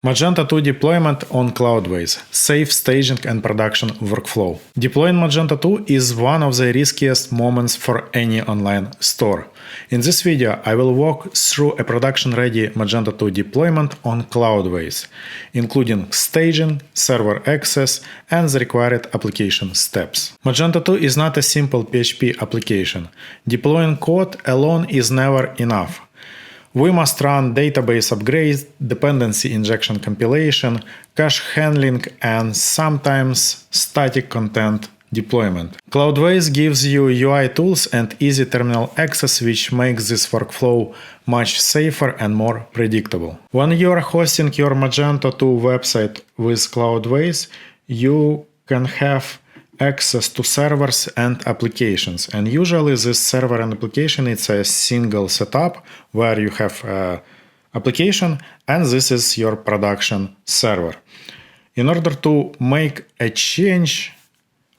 Magento 2 deployment on Cloudways, safe staging and production workflow. Deploying Magento 2 is one of the riskiest moments for any online store. In this video, I will walk through a production-ready Magento 2 deployment on Cloudways, including staging, server access, and the required application steps. Magento 2 is not a simple PHP application. Deploying code alone is never enough. We must run database upgrades, dependency injection compilation, cache handling, and sometimes static content deployment. Cloudways gives you UI tools and easy terminal access, which makes this workflow much safer and more predictable. When you are hosting your Magento 2 website with Cloudways, you can have access to servers and applications, and usually this server and application it's a single setup where you have an application and this is your production server. In order to make a change,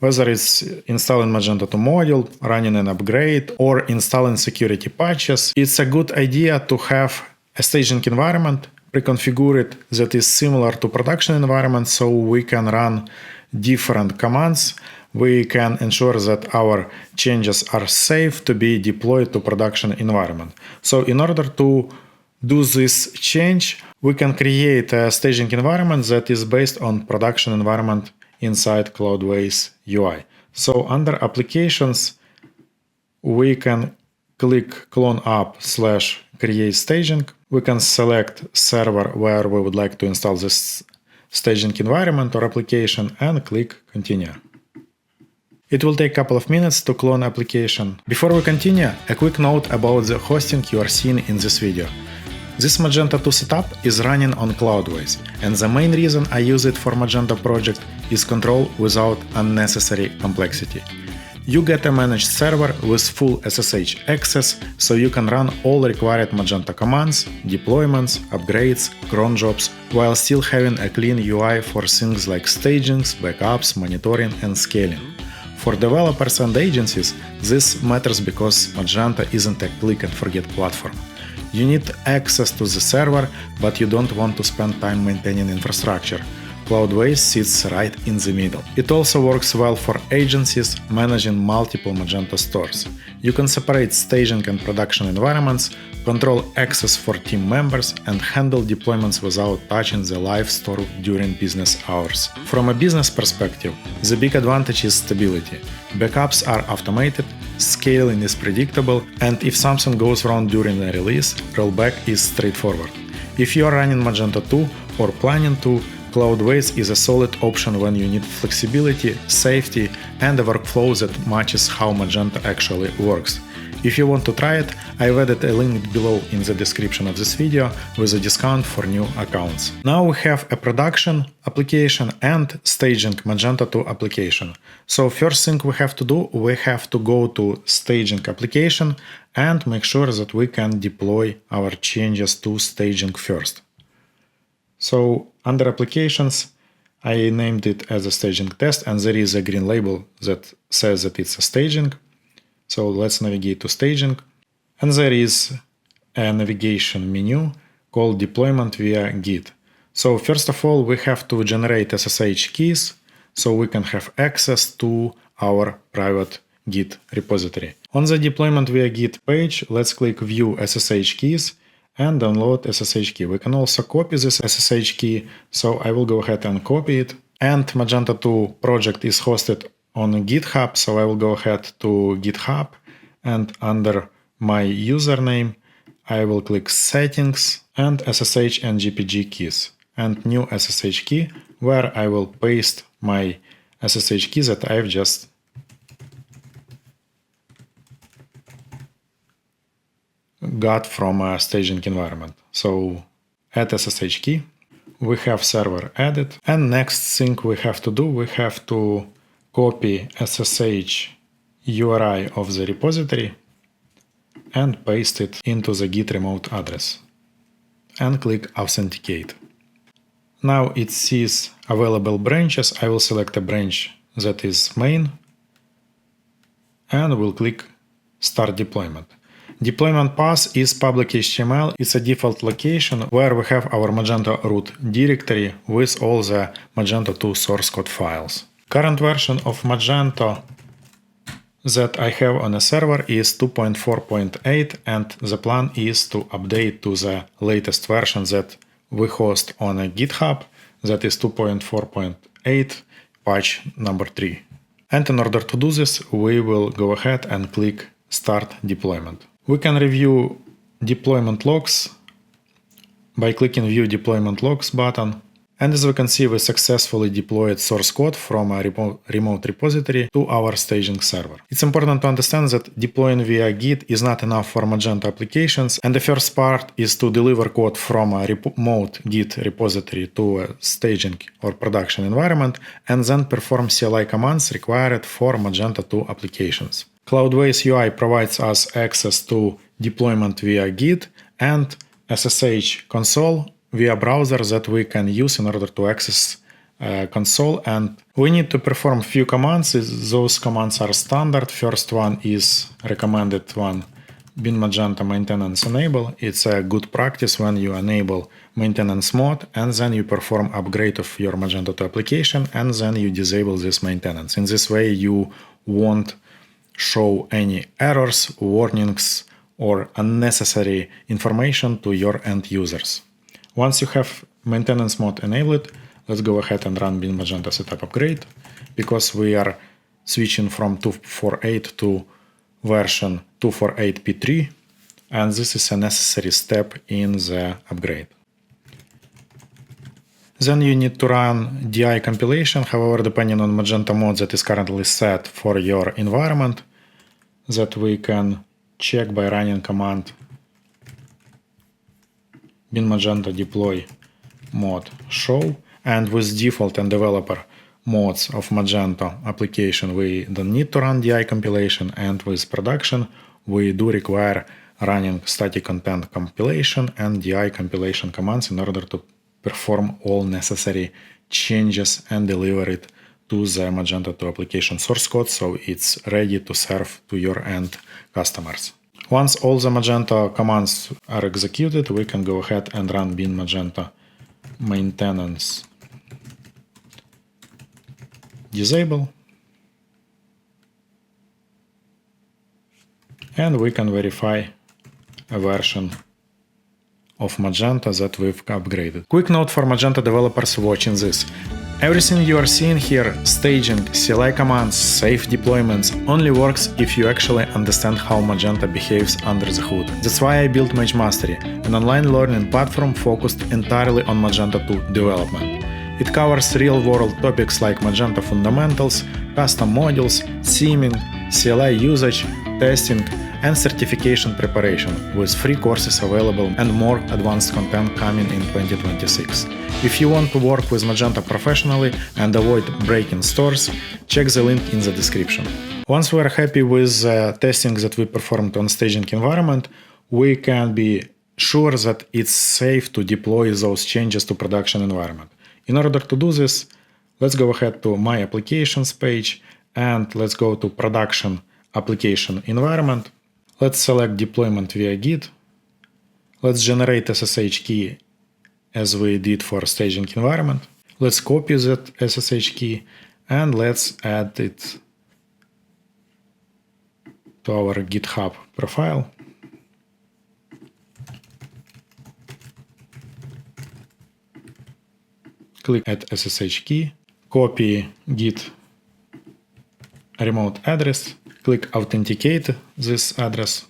whether it's installing Magento 2 module, running an upgrade, or installing security patches, it's a good idea to have a staging environment pre-configured that is similar to production environment, so we can run different commands. We can ensure that our changes are safe to be deployed to production environment. So in order to do this change, we can create a staging environment that is based on production environment inside Cloudways UI. So under applications, we can click clone up / create staging. We can select server where we would like to install this staging environment or application and click continue. It will take a couple of minutes to clone application. Before we continue, a quick note about the hosting you are seeing in this video. This Magento 2 setup is running on Cloudways, and the main reason I use it for Magento project is control without unnecessary complexity. You get a managed server with full SSH access, so you can run all required Magento commands, deployments, upgrades, cron jobs, while still having a clean UI for things like stagings, backups, monitoring, and scaling. For developers and agencies, this matters because Magento isn't a click-and-forget platform. You need access to the server, but you don't want to spend time maintaining infrastructure. Cloudways sits right in the middle. It also works well for agencies managing multiple Magento stores. You can separate staging and production environments, control access for team members, and handle deployments without touching the live store during business hours. From a business perspective, the big advantage is stability. Backups are automated, scaling is predictable, and if something goes wrong during a release, rollback is straightforward. If you are running Magento 2 or planning to, Cloudways is a solid option when you need flexibility, safety, and a workflow that matches how Magento actually works. If you want to try it, I've added a link below in the description of this video with a discount for new accounts. Now we have a production application and staging Magento 2 application. So first thing we have to do, we have to go to staging application and make sure that we can deploy our changes to staging first. So under applications, I named it as a staging test, and there is a green label that says that it's a staging. So let's navigate to staging, and there is a navigation menu called deployment via Git. So first of all, we have to generate SSH keys so we can have access to our private Git repository. On the deployment via Git page, let's click view SSH keys and download SSH key. We can also copy this SSH key, so I will go ahead and copy it. And Magento 2 project is hosted on GitHub, so I will go ahead to GitHub, and under my username, I will click settings and SSH and GPG keys and new SSH key, where I will paste my SSH key that I've just got from a staging environment. So add SSH key, we have server added, and next thing we have to do, we have to copy SSH URI of the repository and paste it into the Git remote address and click authenticate. Now it sees available branches. I will select a branch that is main and will click start deployment. Deployment path is public HTML. It's a default location where we have our Magento root directory with all the Magento 2 source code files. Current version of Magento that I have on a server is 2.4.8, and the plan is to update to the latest version that we host on a GitHub, that is 2.4.8 patch number 3. And in order to do this, we will go ahead and click Start Deployment. We can review deployment logs by clicking View Deployment Logs button. And as we can see, we successfully deployed source code from a remote repository to our staging server. It's important to understand that deploying via Git is not enough for Magento applications, and the first part is to deliver code from a remote Git repository to a staging or production environment, and then perform CLI commands required for Magento 2 applications. Cloudways UI provides us access to deployment via Git and SSH console via browser that we can use in order to access console, and we need to perform few commands. Those commands are standard. First one is recommended one, bin Magento maintenance enable. It's a good practice when you enable maintenance mode and then you perform upgrade of your Magento 2 application and then you disable this maintenance. In this way you won't show any errors, warnings, or unnecessary information to your end users. Once you have maintenance mode enabled, let's go ahead and run bin Magento setup upgrade, because we are switching from 2.4.8 to version 2.4.8p3, and this is a necessary step in the upgrade. Then you need to run DI compilation, however, depending on Magento mode that is currently set for your environment, that we can check by running command bin Magento deploy mod show, and with default and developer modes of Magento application we don't need to run DI compilation, and with production we do require running static content compilation and DI compilation commands in order to perform all necessary changes and deliver it to the Magento 2 application source code so it's ready to serve to your end customers. Once all the Magento commands are executed, we can go ahead and run bin Magento maintenance disable, and we can verify a version of Magento that we've upgraded. Quick note for Magento developers watching this. Everything you are seeing here, staging, CLI commands, safe deployments, only works if you actually understand how Magento behaves under the hood. That's why I built Mage Mastery, an online learning platform focused entirely on Magento 2 development. It covers real-world topics like Magento fundamentals, custom modules, theming, CLI usage, testing, and certification preparation, with free courses available and more advanced content coming in 2026. If you want to work with Magento professionally and avoid breaking stores, check the link in the description. Once we are happy with the testing that we performed on staging environment, we can be sure that it's safe to deploy those changes to production environment. In order to do this, let's go ahead to My Applications page and let's go to Production Application Environment. Let's select Deployment via Git. Let's generate SSH key as we did for staging environment. Let's copy that SSH key and let's add it to our GitHub profile. Click Add SSH key, copy Git remote address, click Authenticate this address.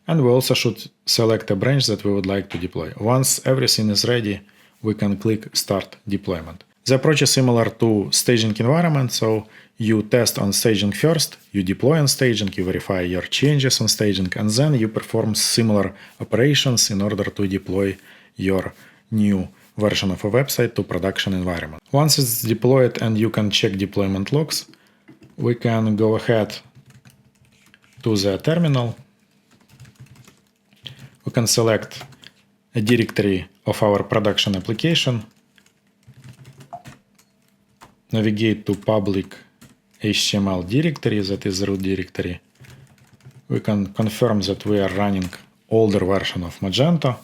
And we also should select a branch that we would like to deploy. Once everything is ready, we can click Start Deployment. The approach is similar to staging environment, so you test on staging first, you deploy on staging, you verify your changes on staging, and then you perform similar operations in order to deploy your new version of a website to production environment. Once it's deployed and you can check deployment logs, we can go ahead to the terminal. We can select a directory of our production application, navigate to public HTML directory, that is the root directory. We can confirm that we are running older version of Magento.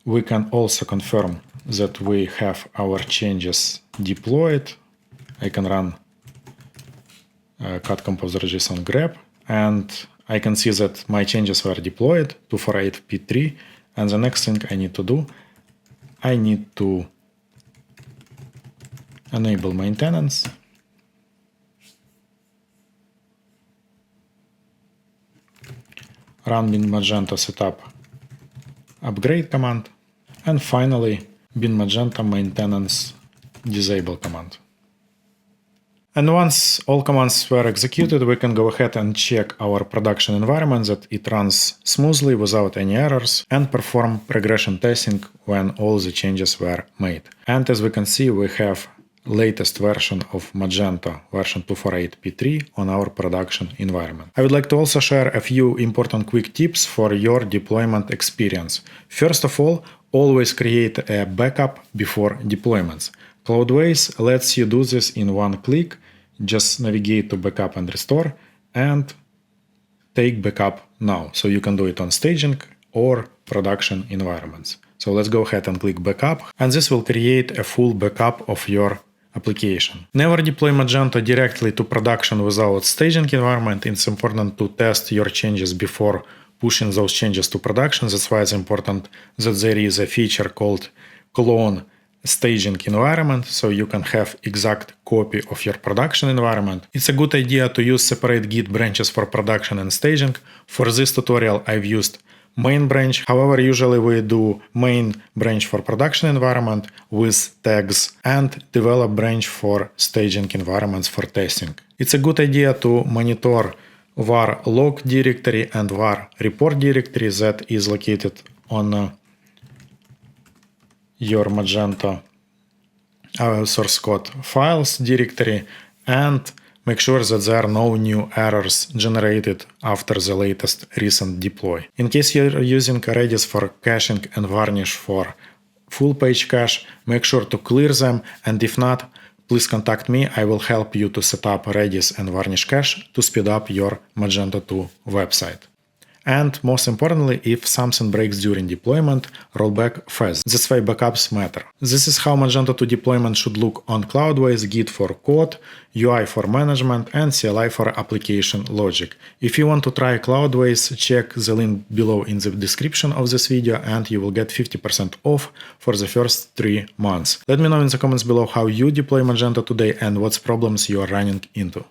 We can also confirm that we have our changes deployed. I can run cut composer.json grep, and I can see that my changes were deployed to 48p3. And the next thing I need to do, I need to enable maintenance. Run bin Magento setup upgrade command, and finally bin Magento maintenance disable command. And once all commands were executed, we can go ahead and check our production environment that it runs smoothly without any errors and perform regression testing when all the changes were made. And as we can see, we have latest version of Magento, version 248p3, on our production environment. I would like to also share a few important quick tips for your deployment experience. First of all, always create a backup before deployments. Cloudways lets you do this in one click. Just navigate to backup and restore and take backup now. So you can do it on staging or production environments. So let's go ahead and click backup, and this will create a full backup of your application. Never deploy Magento directly to production without staging environment. It's important to test your changes before pushing those changes to production. That's why it's important that there is a feature called clone staging environment, so you can have exact copy of your production environment. It's a good idea to use separate Git branches for production and staging. For this tutorial, I've used main branch. However, usually we do main branch for production environment with tags and develop branch for staging environments for testing. It's a good idea to monitor var log directory and var report directory that is located on your Magento source code files directory, and make sure that there are no new errors generated after the latest recent deploy. In case you're using Redis for caching and Varnish for full page cache, make sure to clear them, and if not, please contact me. I will help you to set up Redis and Varnish cache to speed up your Magento 2 website. And most importantly, if something breaks during deployment, roll back fast. That's why backups matter. This is how Magento 2 deployment should look on Cloudways: Git for code, UI for management, and CLI for application logic. If you want to try Cloudways, check the link below in the description of this video and you will get 50% off for the first 3 months. Let me know in the comments below how you deploy Magento today and what problems you are running into.